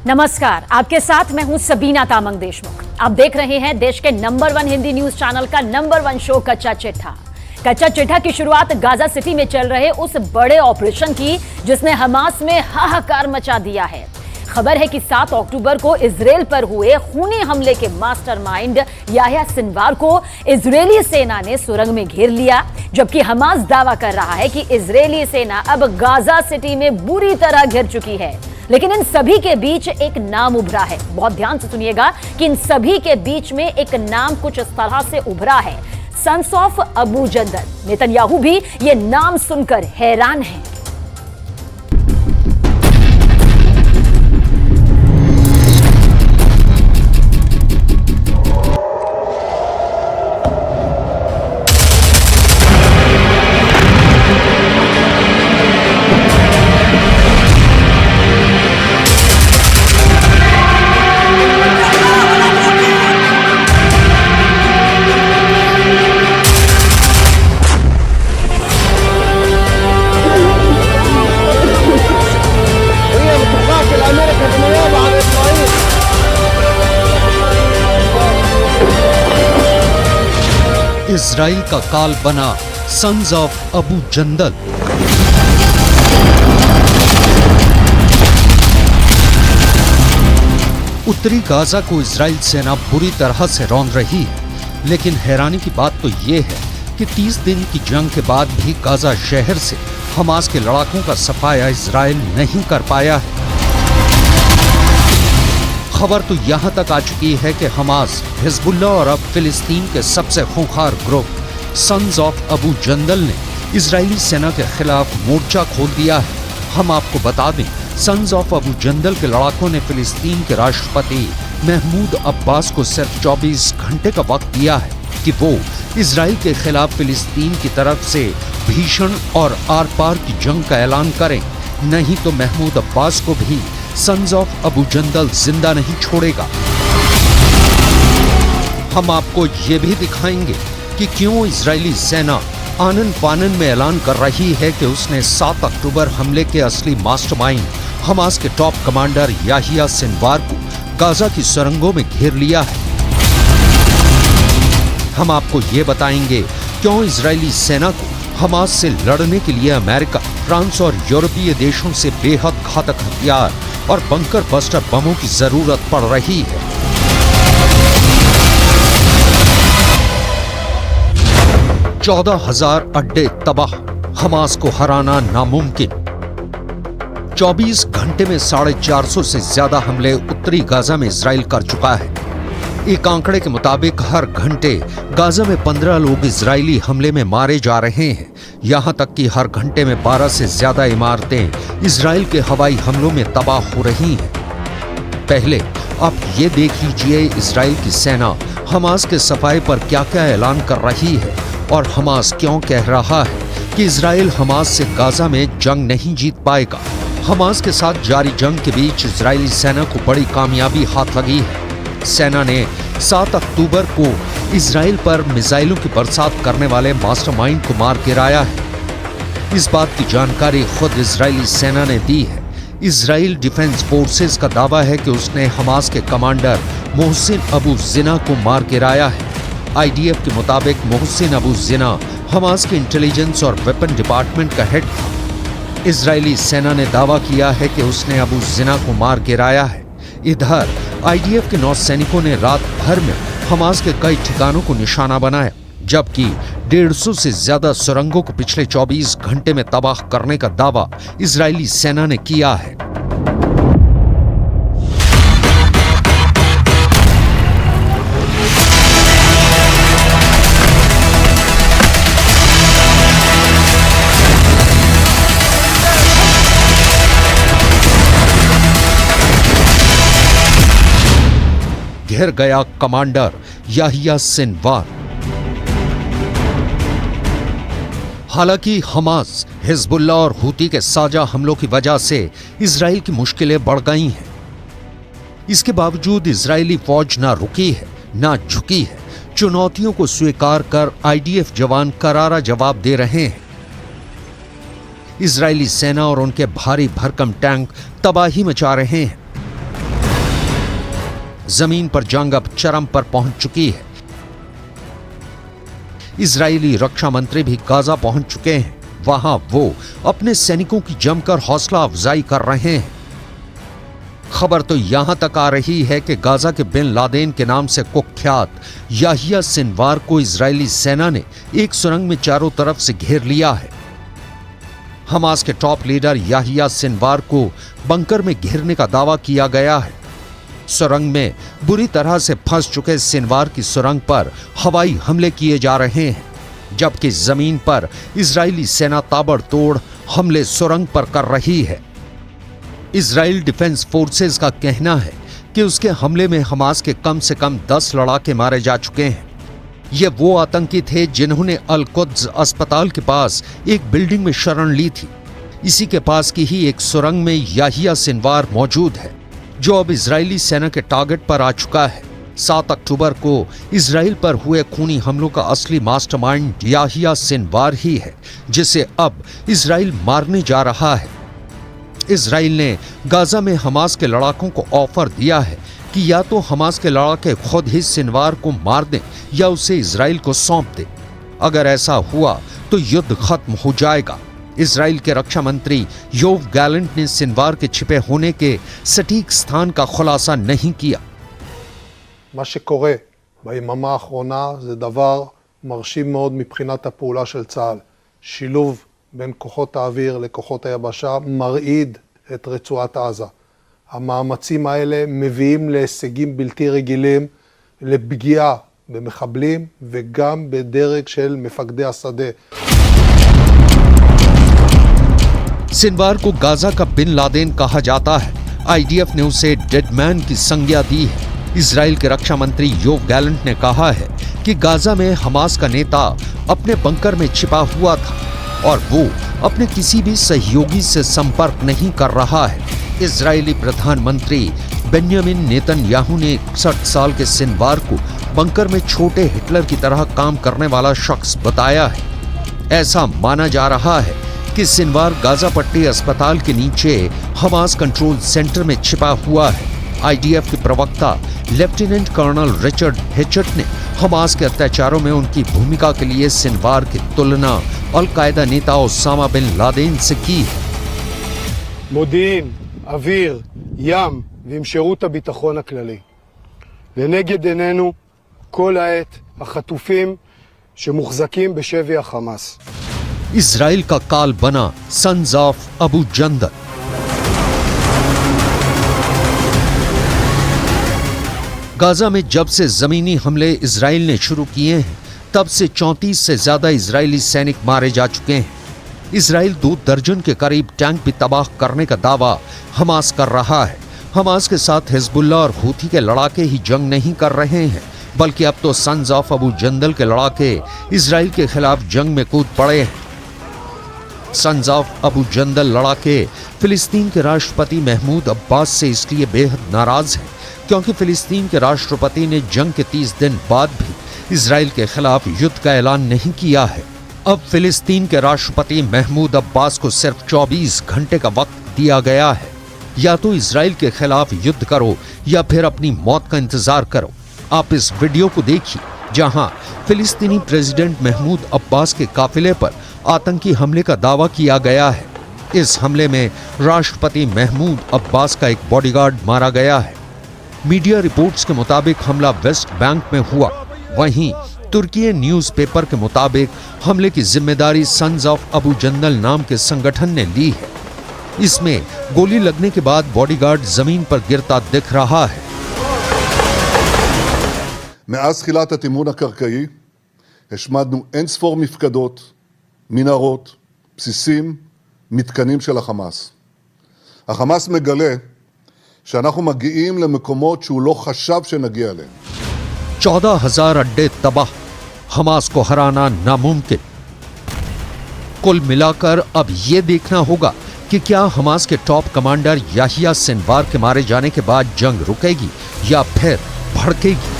नमस्कार, आपके साथ मैं हूं सबीना तामंग देशमुख। आप देख रहे हैं देश के नंबर 1 हिंदी न्यूज चैनल का नंबर 1 शो कच्चा चिट्ठा। कच्चा चिट्ठा की शुरुआत गाजा सिटी में चल रहे उस बड़े ऑपरेशन की जिसने हमास में हाहाकार मचा दिया है। खबर है कि 7 अक्टूबर को इजराइल पर हुए खूनी हमले के मास्टरमाइंड याह्या सिनवार को इजरायली सेना ने सुरंग में घेर लिया, जबकि हमास दावा कर रहा है कि इजरायली सेना अब गाजा सिटी में बुरी तरह घिर चुकी है। लेकिन इन सभी के बीच एक नाम उभरा है। बहुत ध्यान से सुनिएगा कि इन सभी के बीच में एक नाम कुछ इस तरह से उभरा है, सन्स ऑफ अबू जंदल। नेतन्याहू भी ये नाम सुनकर हैरान है। इजराइल का काल बना सन्स ऑफ अबू जंदल। उत्तरी गाजा को इजराइल सेना बुरी तरह से रौंद रही है, लेकिन हैरानी की बात तो ये है कि 30 दिन की जंग के बाद भी गाजा शहर से हमास के लड़ाकों का सफाया इजराइल नहीं कर पाया है। खबर तो यहां तक आ चुकी है कि हमास, हिजबुल्लाह और अब फिलिस्तीन के सबसे खूंखार ग्रुप सन्स ऑफ अबू जंदल ने इजरायली सेना के खिलाफ मोर्चा खोल दिया है। हम आपको बता दें, सन्स ऑफ अबू जंदल के लड़ाकों ने फिलिस्तीन के राष्ट्रपति महमूद अब्बास को सिर्फ 24 घंटे का वक्त दिया है कि वो इजराइल के खिलाफ फिलिस्तीन की तरफ से भीषण और आर पार की जंग का ऐलान करें, नहीं तो महमूद अब्बास को भी सन्स ऑफ अबू जंदल जिंदा नहीं छोड़ेगा। हम आपको ये भी दिखाएंगे कि क्यों इजरायली सेना आनन फानन में ऐलान कर रही है कि उसने 7 अक्टूबर हमले के असली मास्टरमाइंड हमास के टॉप कमांडर याह्या सिनवार को गाजा की सुरंगों में घेर लिया है। हम आपको ये बताएंगे क्यों इजरायली सेना को हमास से लड़ने के लिए अमेरिका, फ्रांस और यूरोपीय देशों से बेहद घातक हथियार और बंकर बस्टर बमों की जरूरत पड़ रही है। 14,000 अड्डे तबाह, हमास को हराना नामुमकिन। 24 घंटे में 450 से ज्यादा हमले उत्तरी गाजा में इजराइल कर चुका है। एक आंकड़े के मुताबिक हर घंटे गाजा में 15 लोग इजरायली हमले में मारे जा रहे हैं। यहां तक कि हर घंटे में 12 से ज्यादा इमारतें इजराइल के हवाई हमलों में तबाह हो रही हैं। पहले आप ये देख लीजिए इजराइल की सेना हमास के सफाई पर क्या क्या ऐलान कर रही है और हमास क्यों कह रहा है कि इजराइल हमास से गाजा में जंग नहीं जीत पाएगा। हमास के साथ जारी जंग के बीच इजरायली सेना को बड़ी कामयाबी हाथ लगी है। सेना ने 7 अक्टूबर को इजराइल पर मिसाइलों की बरसात करने वाले मास्टरमाइंड को मार गिराया है। इस बात की जानकारी खुद इजरायली सेना ने दी है। इजराइल डिफेंस फोर्सेस का दावा है कि उसने हमास के कमांडर मोहसिन अबू जिना को मार गिराया है। आईडीएफ के मुताबिक मोहसिन अबू जिना हमास के इंटेलिजेंस और वेपन डिपार्टमेंट का हेड था। इजरायली सेना ने दावा किया है कि उसने अबू जिना को मार गिराया है। इधर आईडीएफ के 9 सैनिकों ने रात भर में हमास के कई ठिकानों को निशाना बनाया, जबकि 150 से ज्यादा सुरंगों को पिछले 24 घंटे में तबाह करने का दावा इजरायली सेना ने किया है। घिर गया कमांडर याह्या सिनवार। हालांकि हमास, हिजबुल्लाह और हूती के साझा हमलों की वजह से इजराइल की मुश्किलें बढ़ गई हैं। इसके बावजूद इजरायली फौज ना रुकी है, ना झुकी है। चुनौतियों को स्वीकार कर आईडीएफ जवान करारा जवाब दे रहे हैं। इजरायली सेना और उनके भारी भरकम टैंक तबाही मचा रहे हैं। जमीन पर जंग अब चरम पर पहुंच चुकी है। इजरायली रक्षा मंत्री भी गाजा पहुंच चुके हैं। वहां वो अपने सैनिकों की जमकर हौसला अफजाई कर रहे हैं। खबर तो यहां तक आ रही है कि गाजा के बिन लादेन के नाम से कुख्यात याहिया सिनवार को इजरायली सेना ने एक सुरंग में चारों तरफ से घेर लिया है। हमास के टॉप लीडर याहिया सिनवार को बंकर में घेरने का दावा किया गया है। सुरंग में बुरी तरह से फंस चुके सिनवार की सुरंग पर हवाई हमले किए जा रहे हैं, जबकि जमीन पर इजरायली सेना ताबड़तोड़ हमले सुरंग पर कर रही है। इजराइल डिफेंस फोर्सेस का कहना है कि उसके हमले में हमास के कम से कम 10 लड़ाके मारे जा चुके हैं। ये वो आतंकी थे जिन्होंने अल कुद्स अस्पताल के पास एक बिल्डिंग में शरण ली थी। इसी के पास की ही एक सुरंग में याहिया सिनवार मौजूद है, जो अब इजरायली सेना के टारगेट पर आ चुका है। 7 अक्टूबर को इजराइल पर हुए खूनी हमलों का असली मास्टरमाइंड याहिया सिनवार ही है, जिसे अब इजराइल मारने जा रहा है। इजराइल ने गाजा में हमास के लड़ाकों को ऑफर दिया है कि या तो हमास के लड़ाके खुद ही सिनवार को मार दें या उसे इजराइल को सौंप दें। अगर ऐसा हुआ तो युद्ध खत्म हो जाएगा। इजराइल के रक्षा मंत्री योव गैलेंट ने सिनवार के छिपे होने के सटीक स्थान का खुलासा नहीं किया। מה שקורה ביממה האחרונה זה דבר מרשים מאוד מבחינת הפעולה של צה"ל. שילוב בין כוחות האוויר לכוחות היבשה מרעיד את רצועת עזה. המאמצים האלה מביאים להישגים בלתי רגילים, לפגיעה במחבלים וגם בדרג של מפקדי השדה. सिनवार को गाजा का बिन लादेन कहा जाता है। आईडीएफ ने उसे डेडमैन की संज्ञा दी है। इजराइल के रक्षा मंत्री योव गैलेंट ने कहा है कि गाजा में हमास का नेता अपने बंकर में छिपा हुआ था और वो अपने किसी भी सहयोगी से संपर्क नहीं कर रहा है। इजरायली प्रधानमंत्री बेन्यामिन नेतन्याहू ने 61 साल के सिनवार को बंकर में छोटे हिटलर की तरह काम करने वाला शख्स बताया है। ऐसा माना जा रहा है कि सिनवार गाजा पट्टी अस्पताल के नीचे हमास कंट्रोल सेंटर में छिपा हुआ है। आईडीएफ के प्रवक्ता लेफ्टिनेंट कर्नल रिचर्ड हेचट ने हमास के अत्याचारों में उनकी भूमिका के लिए सिनवार की तुलना अल-कायदा नेता ओसामा बिन लादेन से की है। מודיעין, אוויר, ים ועם שירות הביטחון הכללי. לנגד עינינו כל העת החטופים שמוחזקים בשבי החמאס. इजराइल का काल बना सन्स ऑफ अबू जंदल। गाजा में जब से जमीनी हमले इजराइल ने शुरू किए हैं, तब से 34 से ज्यादा इजरायली सैनिक मारे जा चुके हैं। इजराइल 2 दर्जन के करीब टैंक भी तबाह करने का दावा हमास कर रहा है। हमास के साथ हिजबुल्ला और हूथी के लड़ाके ही जंग नहीं कर रहे हैं, बल्कि अब तो सन्स ऑफ अबू जंदल के लड़ाके इजराइल के खिलाफ जंग में कूद पड़े हैं। सन्स ऑफ अबू जंदल लड़ाके फिलिस्तीन के राष्ट्रपति महमूद अब्बास से इसलिए बेहद नाराज हैं क्योंकि फिलिस्तीन के राष्ट्रपति ने जंग के 30 दिन बाद भी इजराइल के खिलाफ युद्ध का ऐलान नहीं किया है। अब फिलिस्तीन के राष्ट्रपति महमूद अब्बास को सिर्फ 24 घंटे का वक्त दिया गया है। या तो इजराइल के खिलाफ युद्ध करो या फिर अपनी मौत का इंतजार करो। आप इस वीडियो को देखिए जहां फिलिस्तीनी प्रेसिडेंट महमूद अब्बास के काफिले पर आतंकी हमले का दावा किया गया है। इस हमले में राष्ट्रपति महमूद अब्बास का एक बॉडीगार्ड मारा गया है। मीडिया रिपोर्ट्स के मुताबिक हमला वेस्ट बैंक में हुआ। वहीं तुर्की न्यूज़पेपर के मुताबिक हमले की जिम्मेदारी सन्स ऑफ अबू जंदल नाम के संगठन ने ली है। इसमें गोली लगने के बाद बॉडीगार्ड जमीन पर गिरता दिख रहा है। מאז תחילת התמרון הקרקעי השמדנו אין ספור מפקדות, מנהרות, בסיסים, מתקנים של החמאס. החמאס מגלה שאנחנו מגיעים למקומות שהוא לא חשב שנגיע אליהם. 14,000 अड्डे तबाह, हमास को हराना नामुमकिन। कुल मिलाकर अब यह देखना होगा कि क्या हमास के टॉप कमांडर याहिया सिनवार के मारे जाने के बाद जंग रुकेगी या फिर भड़केगी।